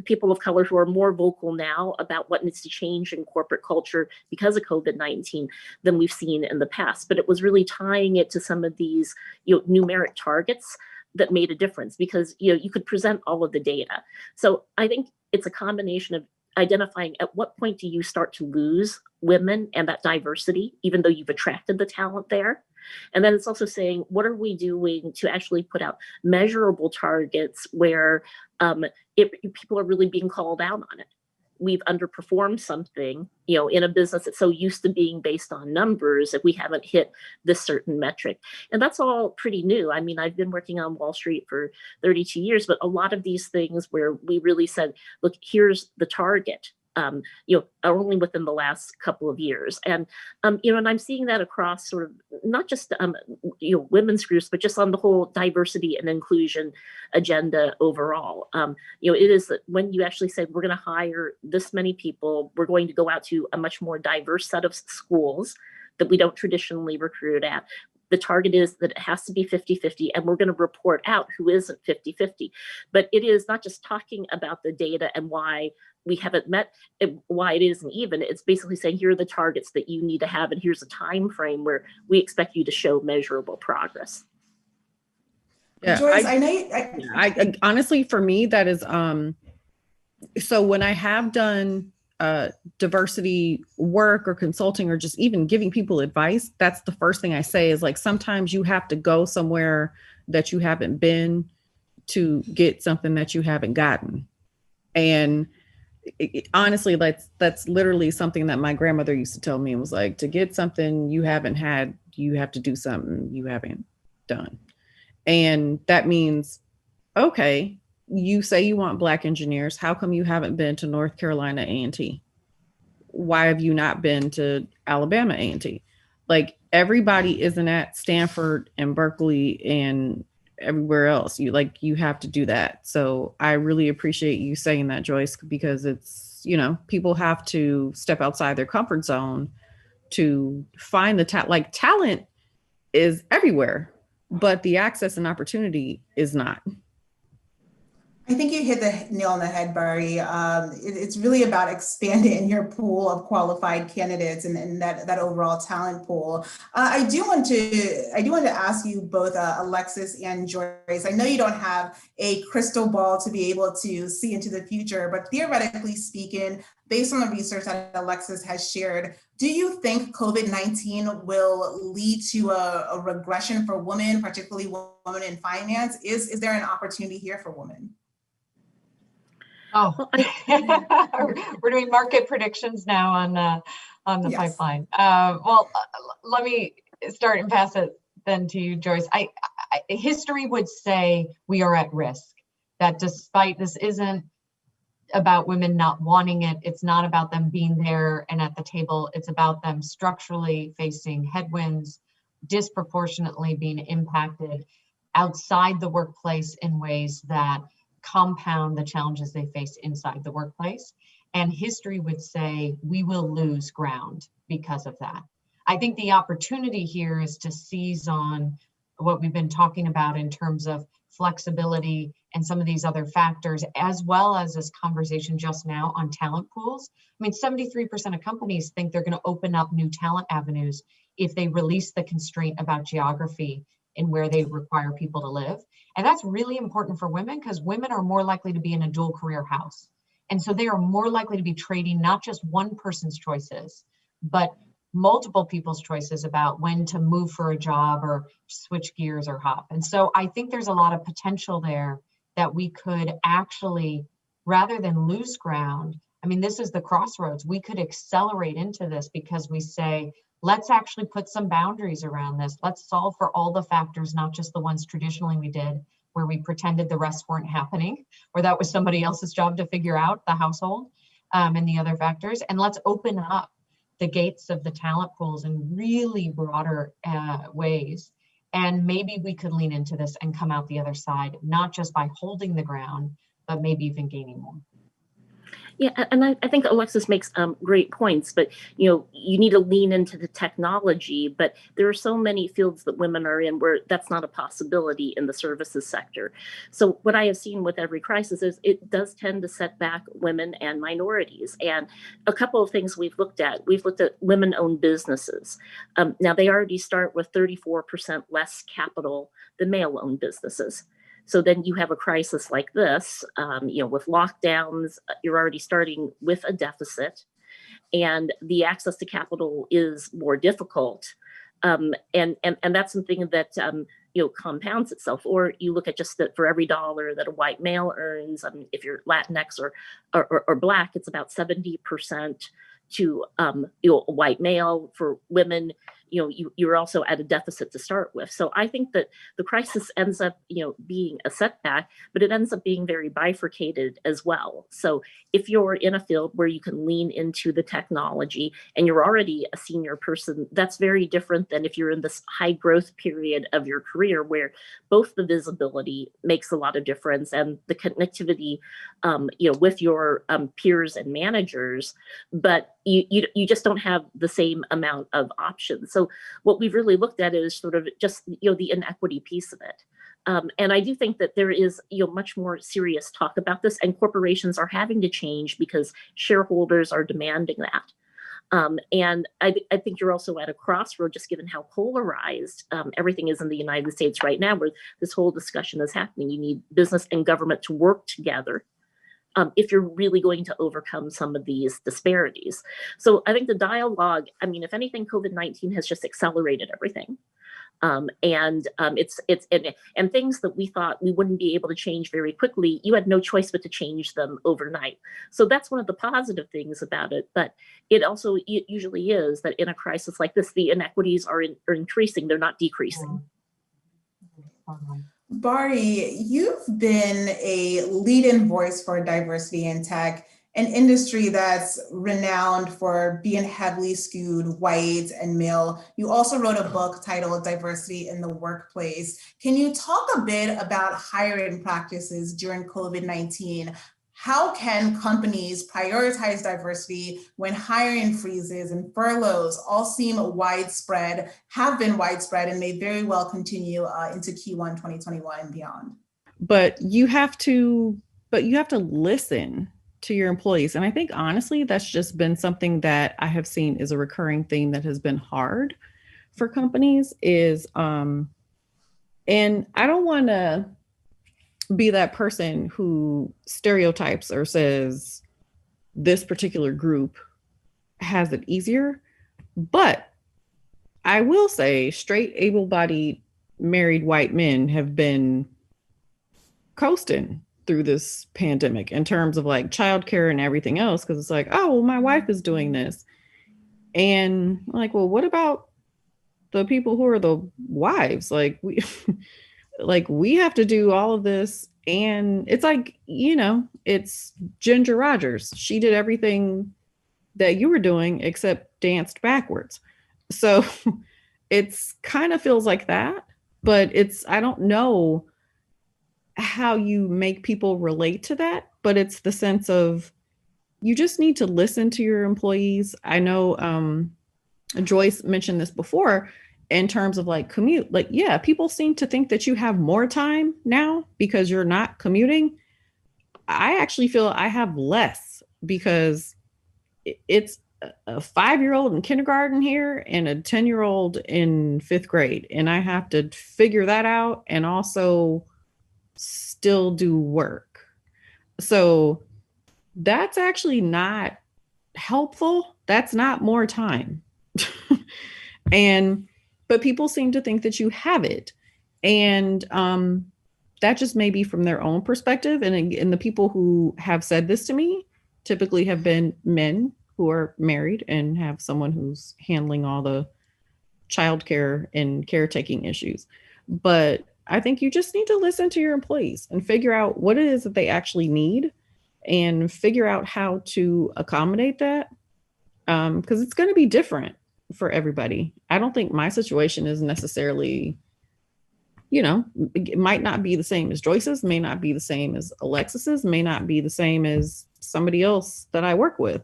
S6: people of color who are more vocal now about what needs to change in corporate culture because of COVID-19 than we've seen in the past. But it was really tying it to some of these, numeric targets that made a difference, because, you could present all of the data. So I think it's a combination of identifying at what point do you start to lose women and that diversity, even though you've attracted the talent there. And then it's also saying, what are we doing to actually put out measurable targets where people are really being called out on it? We've underperformed something, in a business that's so used to being based on numbers, if we haven't hit this certain metric. And that's all pretty new. I mean, I've been working on Wall Street for 32 years, but a lot of these things where we really said, look, here's the target, only within the last couple of years. And, and I'm seeing that across sort of not just, women's groups, but just on the whole diversity and inclusion agenda overall. It is that when you actually say, we're going to hire this many people, we're going to go out to a much more diverse set of schools that we don't traditionally recruit at. The target is that it has to be 50-50, and we're going to report out who isn't 50-50. But it is not just talking about the data and why we haven't met, why it isn't even. It's basically saying, here are the targets that you need to have, and here's a time frame where we expect you to show measurable progress.
S4: Yeah,
S22: Joyce,
S4: I honestly, for me, that is, so when I have done diversity work or consulting or just even giving people advice, that's the first thing I say is like, sometimes you have to go somewhere that you haven't been to get something that you haven't gotten. And honestly, that's literally something that my grandmother used to tell me. It was like, to get something you haven't had, you have to do something you haven't done. And that means, okay, you say you want Black engineers. How come you haven't been to North Carolina A&T? Why have you not been to Alabama A&T? Like, everybody isn't at Stanford and Berkeley and everywhere else. You have to do that. So I really appreciate you saying that, Joyce, because it's, people have to step outside their comfort zone to find the talent. Like, talent is everywhere, but the access and opportunity is not.
S22: I think you hit the nail on the head, Barry. It's really about expanding your pool of qualified candidates and that overall talent pool. I do want to ask you both, Alexis and Joyce. I know you don't have a crystal ball to be able to see into the future, but theoretically speaking, based on the research that Alexis has shared, do you think COVID-19 will lead to a regression for women, particularly women in finance? Is there an opportunity here for women?
S3: Oh, we're doing market predictions now on the
S22: Yes.
S3: pipeline. Well, let me start and pass it then to you, Joyce. History would say we are at risk, that despite this isn't about women not wanting it, it's not about them being there and at the table, it's about them structurally facing headwinds, disproportionately being impacted outside the workplace in ways that compound the challenges they face inside the workplace. And history would say we will lose ground because of that. I think the opportunity here is to seize on what we've been talking about in terms of flexibility and some of these other factors, as well as this conversation just now on talent pools. I mean, 73% of companies think they're going to open up new talent avenues if they release the constraint about geography and where they require people to live. And that's really important for women because women are more likely to be in a dual career house. And so they are more likely to be trading not just one person's choices, but multiple people's choices about when to move for a job or switch gears or hop. And so I think there's a lot of potential there that we could actually, rather than lose ground, I mean, this is the crossroads. We could accelerate into this because we say, let's actually put some boundaries around this. Let's solve for all the factors, not just the ones traditionally we did, where we pretended the rest weren't happening, or that was somebody else's job to figure out, the household, and the other factors. And let's open up the gates of the talent pools in really broader ways. And maybe we could lean into this and come out the other side, not just by holding the ground, but maybe even gaining more.
S6: Yeah, and I think Alexis makes great points, but you need to lean into the technology, but there are so many fields that women are in where that's not a possibility in the services sector. So what I have seen with every crisis is it does tend to set back women and minorities. And a couple of things we've looked at women-owned businesses. Now they already start with 34% less capital than male-owned businesses. So then you have a crisis like this, with lockdowns, you're already starting with a deficit, and the access to capital is more difficult. And that's something that, compounds itself. Or you look at just that for every dollar that a white male earns, if you're Latinx or Black, it's about 70% to a white male. For women, you're also at a deficit to start with. So I think that the crisis ends up, being a setback, but it ends up being very bifurcated as well. So if you're in a field where you can lean into the technology and you're already a senior person, that's very different than if you're in this high growth period of your career where both the visibility makes a lot of difference and the connectivity, with your peers and managers, but you just don't have the same amount of options. So what we've really looked at is sort of just, the inequity piece of it. And I do think that there is, much more serious talk about this, and corporations are having to change because shareholders are demanding that. And I think you're also at a crossroad, just given how polarized everything is in the United States right now, where this whole discussion is happening. You need business and government to work together if you're really going to overcome some of these disparities. So I think the dialogue, if anything, COVID-19 has just accelerated everything. And things that we thought we wouldn't be able to change very quickly, you had no choice but to change them overnight. So that's one of the positive things about it. But it also usually is that in a crisis like this, the inequities are increasing, they're not decreasing.
S22: Bari, you've been a lead-in voice for diversity in tech, an industry that's renowned for being heavily skewed white and male. You also wrote a book titled Diversity in the Workplace. Can you talk a bit about hiring practices during COVID-19? How can companies prioritize diversity when hiring freezes and furloughs all seem widespread, have been widespread, and may very well continue into Q1 2021 and beyond?
S4: But you have to listen to your employees. And I think honestly, that's just been something that I have seen is a recurring theme that has been hard for companies is, and I don't want to be that person who stereotypes or says this particular group has it easier, but I will say straight, able-bodied, married white men have been coasting through this pandemic in terms of like childcare and everything else. Cause it's like, oh, well, my wife is doing this. And I'm like, well, what about the people who are the wives? Like we have to do all of this. And it's like, it's Ginger Rogers. She did everything that you were doing except danced backwards. So it's kind of feels like that, but I don't know how you make people relate to that, but it's the sense of you just need to listen to your employees. I know Joyce mentioned this before in terms of like commute. Like, yeah, people seem to think that you have more time now because you're not commuting. I actually feel I have less because it's a 5-year-old in kindergarten here and a 10-year-old in 5th grade. And I have to figure that out and also still do work. So that's actually not helpful. That's not more time. But people seem to think that you have it. And that just may be from their own perspective. And the people who have said this to me typically have been men who are married and have someone who's handling all the childcare and caretaking issues. But I think you just need to listen to your employees and figure out what it is that they actually need and figure out how to accommodate that. Because it's going to be different for everybody. I don't think my situation is necessarily, it might not be the same as Joyce's, may not be the same as Alexis's, may not be the same as somebody else that I work with.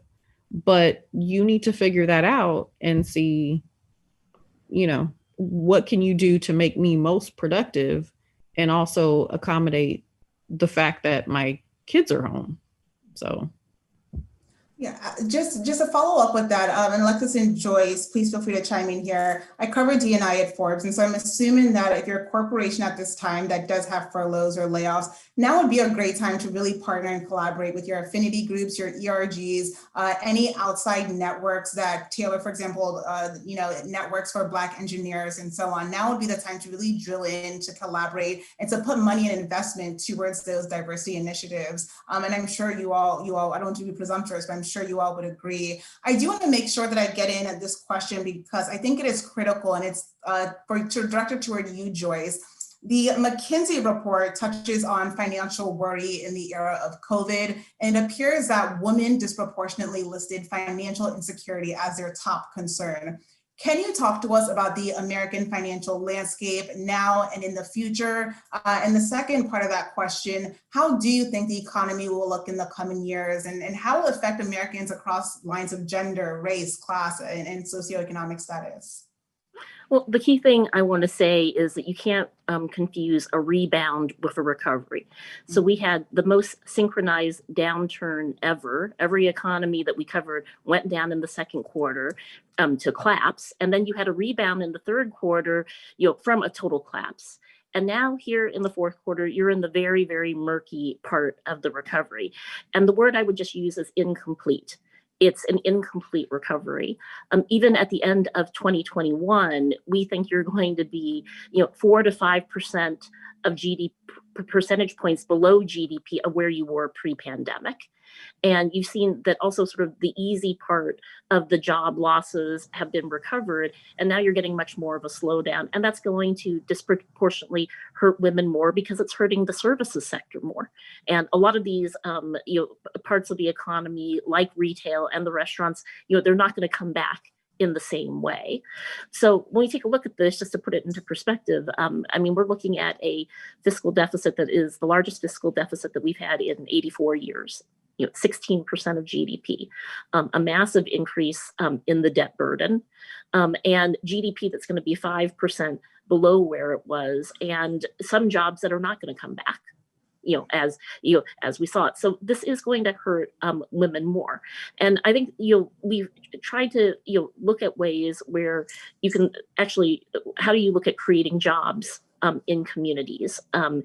S4: But you need to figure that out and see, what can you do to make me most productive and also accommodate the fact that my kids are home. So.
S22: Yeah, just a follow up with that, and Alexis and Joyce, please feel free to chime in here. I cover D&I at Forbes, and so I'm assuming that if you're a corporation at this time that does have furloughs or layoffs, now would be a great time to really partner and collaborate with your affinity groups, your ERGs, any outside networks that tailor, for example, networks for Black engineers and so on. Now would be the time to really drill in, to collaborate, and to put money and investment towards those diversity initiatives. And I'm sure you all, I don't want to be presumptuous, but I'm sure you all would agree. I do want to make sure that I get in at this question because I think it is critical, and it's directed toward you, Joyce. The McKinsey report touches on financial worry in the era of COVID, and it appears that women disproportionately listed financial insecurity as their top concern. Can you talk to us about the American financial landscape now and in the future? And the second part of that question, how do you think the economy will look in the coming years, and how will it affect Americans across lines of gender, race, class, and socioeconomic status?
S6: Well, the key thing I want to say is that you can't confuse a rebound with a recovery. So we had the most synchronized downturn ever. Every economy that we covered went down in the second quarter to collapse. And then you had a rebound in the third quarter, from a total collapse. And now here in the fourth quarter, you're in the very, very murky part of the recovery. And the word I would just use is incomplete. It's an incomplete recovery. Even at the end of 2021, we think you're going to be, 4 to 5% of GDP, percentage points below GDP of where you were pre-pandemic. And you've seen that also sort of the easy part of the job losses have been recovered. And now you're getting much more of a slowdown. And that's going to disproportionately hurt women more because it's hurting the services sector more. And a lot of these parts of the economy, like retail and the restaurants, they're not going to come back in the same way. So when we take a look at this, just to put it into perspective, we're looking at a fiscal deficit that is the largest fiscal deficit that we've had in 84 years. 16% of GDP, a massive increase in the debt burden, and GDP that's going to be 5% below where it was, and some jobs that are not going to come back. As we saw it. So this is going to hurt women more. And I think, we've tried to, look at ways where you can actually, how do you look at creating jobs in communities and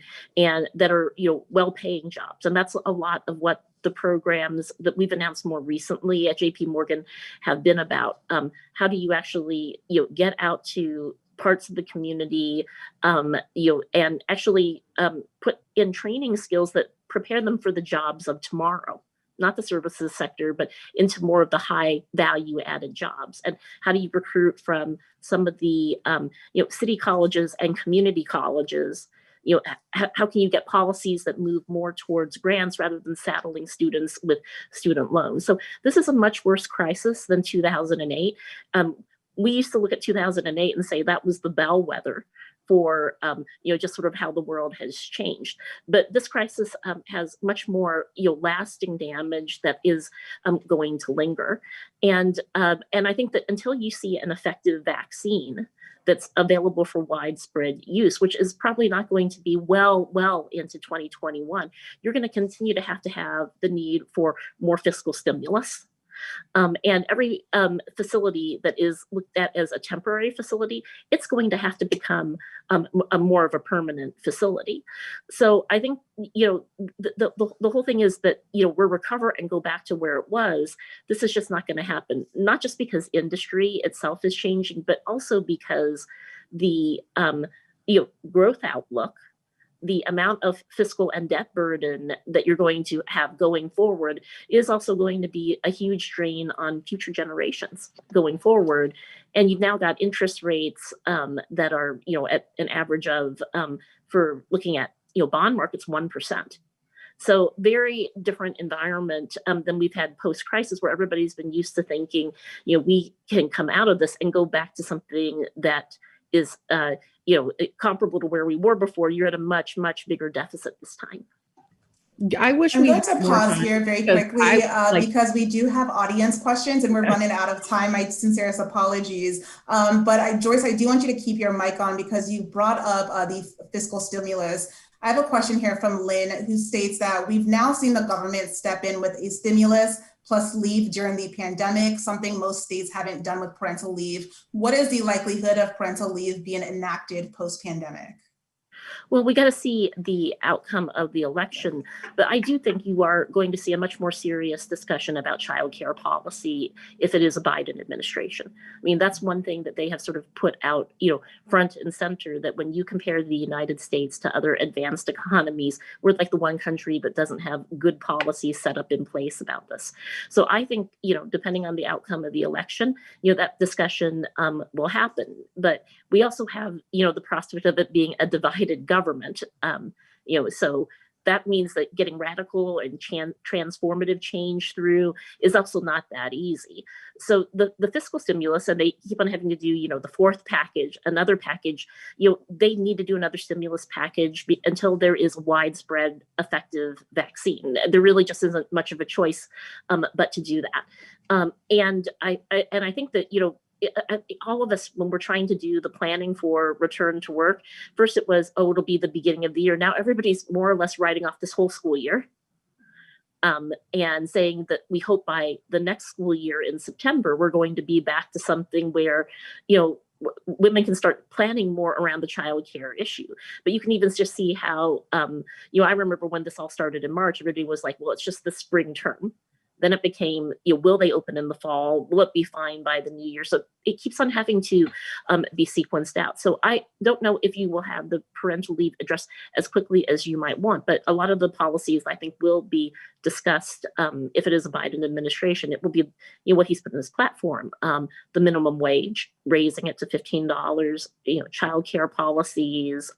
S6: that are, well-paying jobs. And that's a lot of what the programs that we've announced more recently at JP Morgan have been about. How do you actually, get out to parts of the community, and actually put in training skills that prepare them for the jobs of tomorrow, not the services sector, but into more of the high value added jobs. And how do you recruit from some of the, city colleges and community colleges? How can you get policies that move more towards grants rather than saddling students with student loans? So this is a much worse crisis than 2008. We used to look at 2008 and say that was the bellwether for, just sort of how the world has changed. But this crisis has much more, lasting damage that is going to linger. And I think that until you see an effective vaccine that's available for widespread use, which is probably not going to be well into 2021, you're going to continue to have the need for more fiscal stimulus. And every facility that is looked at as a temporary facility, it's going to have to become a more of a permanent facility. So I think, the whole thing is that, we'll recover and go back to where it was. This is just not going to happen, not just because industry itself is changing, but also because the, growth outlook, the amount of fiscal and debt burden that you're going to have going forward is also going to be a huge drain on future generations going forward. And you've now got interest rates that are, at an average of, for looking at, bond markets, 1%. So very different environment than we've had post-crisis, where everybody's been used to thinking, we can come out of this and go back to something that is, comparable to where we were before. You're at a much, much bigger deficit this time.
S4: I wish
S22: I'm
S4: we
S22: going
S4: had
S22: to
S4: more
S22: pause
S4: time
S22: here very
S4: because
S22: quickly because we do have audience questions and we're running out of time. My sincerest apologies. But Joyce, I do want you to keep your mic on because you brought up the fiscal stimulus. I have a question here from Lynn, who states that we've now seen the government step in with a stimulus plus leave during the pandemic, something most states haven't done with parental leave. What is the likelihood of parental leave being enacted post-pandemic?
S6: Well, we got to see the outcome of the election, but I do think you are going to see a much more serious discussion about childcare policy if it is a Biden administration. I mean, that's one thing that they have sort of put out, front and center, that when you compare the United States to other advanced economies, we're like the one country that doesn't have good policies set up in place about this. So I think, depending on the outcome of the election, that discussion will happen. But we also have, the prospect of it being a divided government. So that means that getting radical and transformative change through is also not that easy. So the fiscal stimulus, and they keep on having to do, the fourth package, another package, they need to do another stimulus package until there is widespread effective vaccine. There really just isn't much of a choice but to do that. And I think that, all of us, when we're trying to do the planning for return to work, first it was, it'll be the beginning of the year. Now everybody's more or less writing off this whole school year and saying that we hope by the next school year in September, we're going to be back to something where, women can start planning more around the child care issue. But you can even just see how, I remember when this all started in March, everybody was like, well, it's just the spring term. Then it became, will they open in the fall? Will it be fine by the new year? So it keeps on having to be sequenced out. So I don't know if you will have the parental leave addressed as quickly as you might want, but a lot of the policies I think will be discussed if it is a Biden administration. It will be what he's put in his platform, the minimum wage, raising it to $15, childcare policies,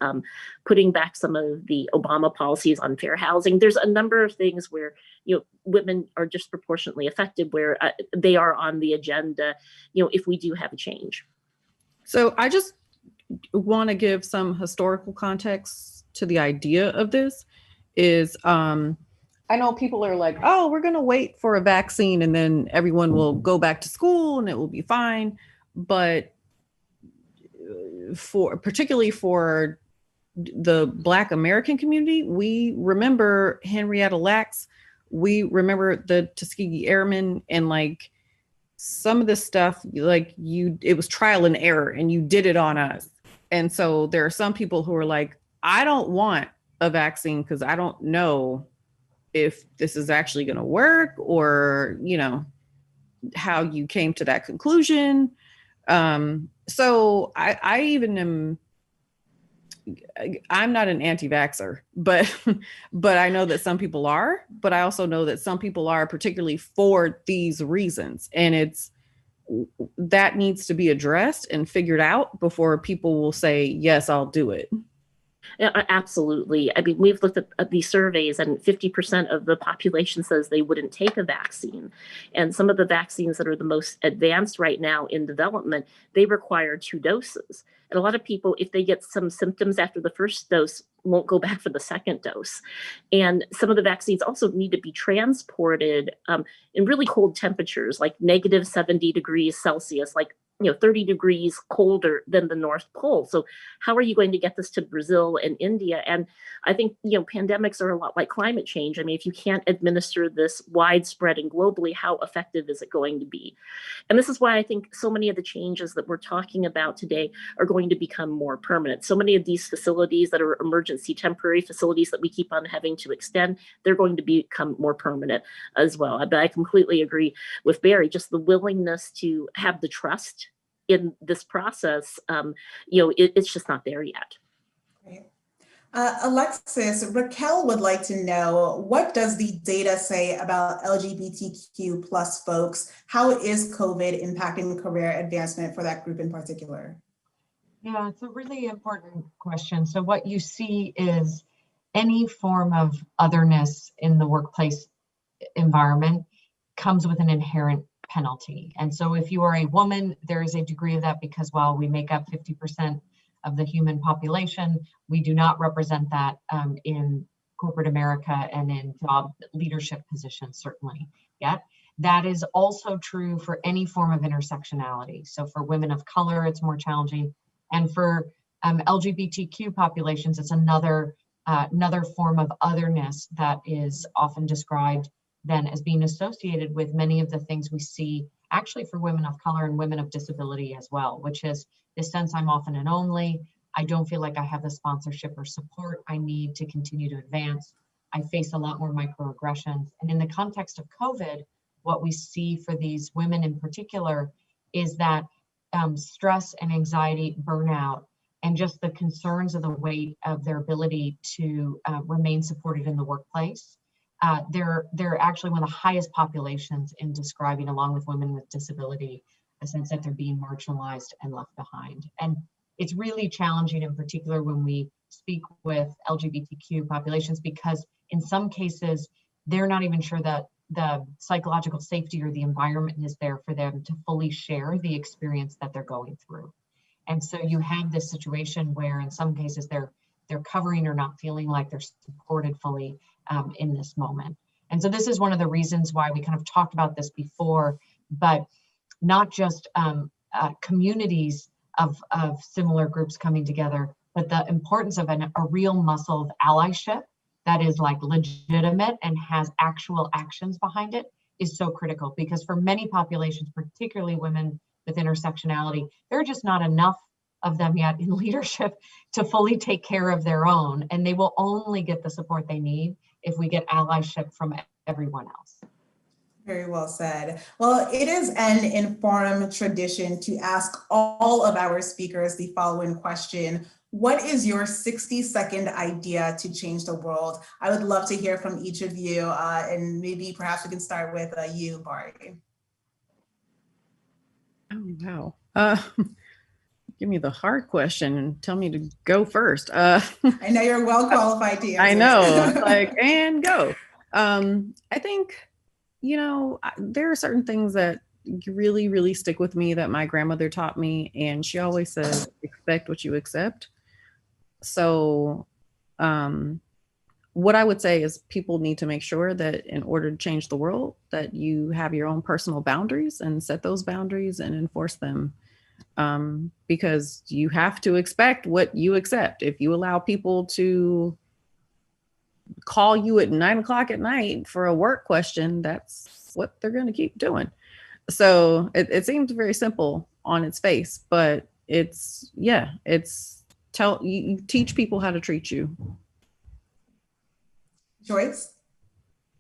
S6: putting back some of the Obama policies on fair housing. There's a number of things where women are disproportionately affected, where they are on the agenda, if we do have a change.
S4: So I just want to give some historical context to the idea of this is, I know people are like, oh, we're going to wait for a vaccine and then everyone will go back to school and it will be fine. But particularly for the Black American community, we remember Henrietta Lacks, we remember the Tuskegee Airmen, and like some of this stuff, like it was trial and error and you did it on us. And so there are some people who are like, I don't want a vaccine because I don't know if this is actually going to work, or, how you came to that conclusion. So I even I'm not an anti-vaxxer, but I know that some people are, but I also know that some people are particularly for these reasons. And that needs to be addressed and figured out before people will say, yes, I'll do it.
S6: Yeah, absolutely. I mean, we've looked at these surveys and 50% of the population says they wouldn't take a vaccine. And some of the vaccines that are the most advanced right now in development, they require 2 doses. And a lot of people, if they get some symptoms after the first dose, won't go back for the second dose. And some of the vaccines also need to be transported in really cold temperatures, like negative 70 degrees Celsius, like 30 degrees colder than the North Pole. So how are you going to get this to Brazil and India? And I think, pandemics are a lot like climate change. I mean, if you can't administer this widespread and globally, how effective is it going to be? And this is why I think so many of the changes that we're talking about today are going to become more permanent. So many of these facilities that are emergency temporary facilities that we keep on having to extend, they're going to become more permanent as well. But I completely agree with Barry, just the willingness to have the trust in this process, it's just not there yet.
S22: Great. Alexis, Raquel would like to know, what does the data say about LGBTQ plus folks? How is COVID impacting career advancement for that group in particular?
S3: Yeah, it's a really important question. So what you see is any form of otherness in the workplace environment comes with an inherent penalty. And so if you are a woman, there is a degree of that, because while we make up 50% of the human population, we do not represent that in corporate America and in job leadership positions, certainly yet. That is also true for any form of intersectionality. So for women of color, it's more challenging. And for LGBTQ populations, it's another form of otherness that is often described then as being associated with many of the things we see actually for women of color and women of disability as well, which is this sense I'm often and only, I don't feel like I have the sponsorship or support I need to continue to advance. I face a lot more microaggressions. And in the context of COVID, what we see for these women in particular is that stress and anxiety, burnout, and just the concerns of the weight of their ability to remain supported in the workplace. They're actually one of the highest populations in describing, along with women with disability, a sense that they're being marginalized and left behind. And it's really challenging, in particular when we speak with LGBTQ populations, because in some cases, they're not even sure that the psychological safety or the environment is there for them to fully share the experience that they're going through. And so you have this situation where in some cases they're covering or not feeling like they're supported fully in this moment. And so this is one of the reasons why we kind of talked about this before, but not just communities of similar groups coming together, but the importance of a real muscle of allyship that is like legitimate and has actual actions behind it is so critical, because for many populations, particularly women with intersectionality, there are just not enough of them yet in leadership to fully take care of their own. And they will only get the support they need if we get allyship from everyone else.
S22: Very well said. Well, it is an Inforum tradition to ask all of our speakers the following question. What is your 60-second idea to change the world? I would love to hear from each of you, and maybe perhaps we can start with you, Bari.
S4: Oh, wow. Give me the hard question and tell me to go first. I
S22: know you're well qualified to answer.
S4: I know, like, and go. I think, there are certain things that really, really stick with me that my grandmother taught me, and she always says, expect what you accept. So what I would say is people need to make sure that in order to change the world, that you have your own personal boundaries and set those boundaries and enforce them. Because you have to expect what you accept. If you allow people to call you at 9 o'clock at night for a work question, that's what they're going to keep doing. So it seems very simple on its face, but you teach people how to treat you.
S22: Joyce?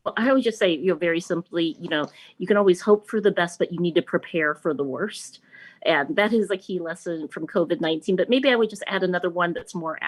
S6: Well, I would just say, very simply, you can always hope for the best, but you need to prepare for the worst. And that is a key lesson from COVID-19. But maybe I would just add another one that's more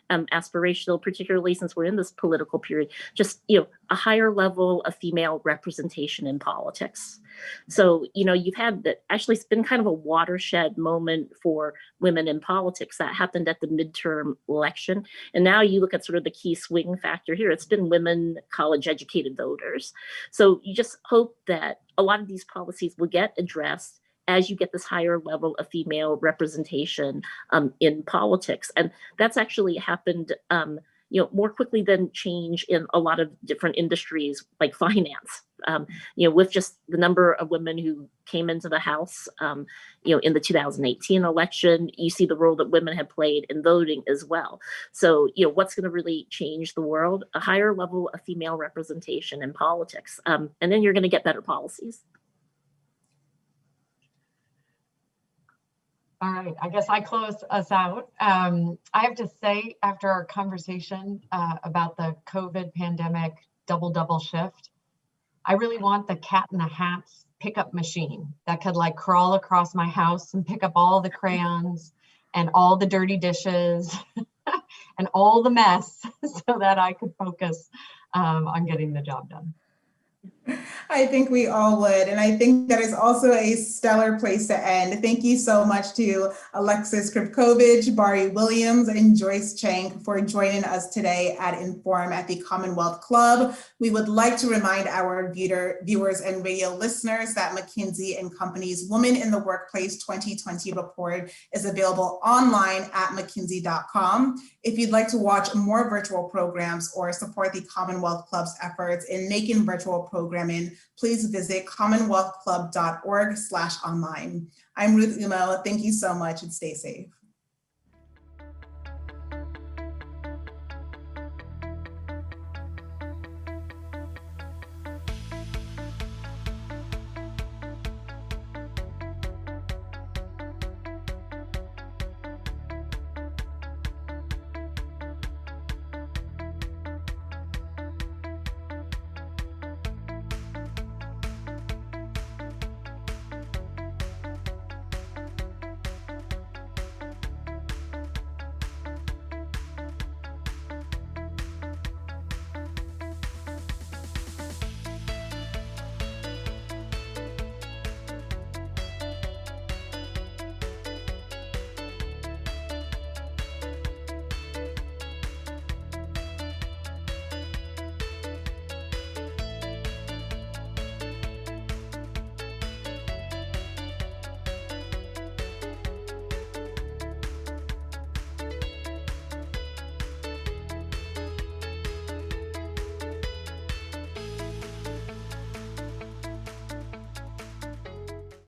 S6: aspirational, particularly since we're in this political period, just, a higher level of female representation in politics. So, you've had that actually it's been kind of a watershed moment for women in politics that happened at the midterm election. And now you look at sort of the key swing factor here. It's been women college educated voters. So you just hope that a lot of these policies will get addressed as you get this higher level of female representation in politics. And that's actually happened more quickly than change in a lot of different industries like finance. With just the number of women who came into the House, in the 2018 election, you see the role that women have played in voting as well. So, what's going to really change the world? A higher level of female representation in politics. And then you're going to get better policies.
S3: All right, I guess I close us out. I have to say, after our conversation about the COVID pandemic double shift, I really want the Cat in the Hats pickup machine that could crawl across my house and pick up all the crayons and all the dirty dishes and all the mess so that I could focus on getting the job done.
S22: I think we all would. And I think that is also a stellar place to end. Thank you so much to Alexis Krivkovich, Bari Williams, and Joyce Chang for joining us today at Inforum at the Commonwealth Club. We would like to remind our viewers and radio listeners that McKinsey & Company's Women in the Workplace 2020 report is available online at mckinsey.com. If you'd like to watch more virtual programs or support the Commonwealth Club's efforts in making virtual programming, please visit commonwealthclub.org/online. I'm Ruth Umo. Thank you so much and stay safe.